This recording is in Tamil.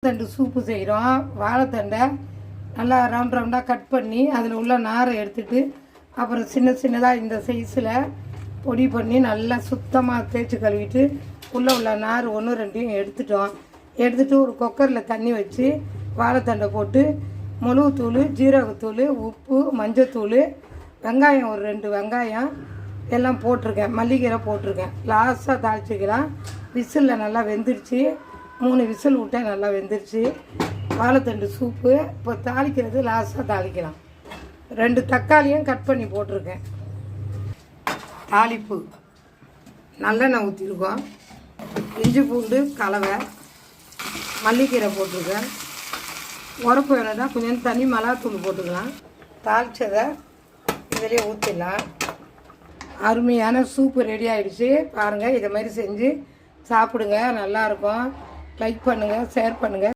தண்டு சூப்பு செய்கிறோம். வாழைத்தண்டை நல்லா ரவுண்டாக கட் பண்ணி அதில் உள்ள நாரை எடுத்துட்டு அப்புறம் சின்னதாக இந்த சைஸில் பொடி பண்ணி நல்லா சுத்தமாக தேய்ச்சி கழுவிட்டு உள்ள நார் 1-2 எடுத்துட்டு ஒரு குக்கரில் தண்ணி வச்சு வாழைத்தண்டை போட்டு மிளகுத்தூள், ஜீரகத்தூள், உப்பு, மஞ்சத்தூள், வெங்காயம் ஒரு 2 வெங்காயம் எல்லாம் போட்டிருக்கேன். மல்லிக்கீரை போட்டிருக்கேன். லாஸ்ட்டாக தாளிச்சிக்கலாம். விசிலில் நல்லா வெந்துருச்சு. 3 விசில் விட்டேன், நல்லா வெந்துருச்சு. வாழைத்தண்டு சூப்பு இப்போ தாளிக்கிறது லாஸ்ட்டாக தாளிக்கலாம். 2 தக்காளியும் கட் பண்ணி போட்டிருக்கேன். தாளிப்பு நல்லெண்ணெய் ஊற்றிருக்கோம். இஞ்சி பூண்டு கலவை, மல்லிக்கீரை போட்டிருக்கேன். உரப்பு வேணும்னா கொஞ்சம் தனி மிளகாத்தூள் போட்டுக்கலாம். தாளிச்சதை இதிலே ஊற்றிடலாம். அருமையான சூப்பு ரெடி ஆகிடுச்சு. பாருங்கள், இதை மாதிரி செஞ்சு சாப்பிடுங்க, நல்லாயிருக்கும். லைக் பண்ணுங்கள், ஷேர் பண்ணுங்கள்.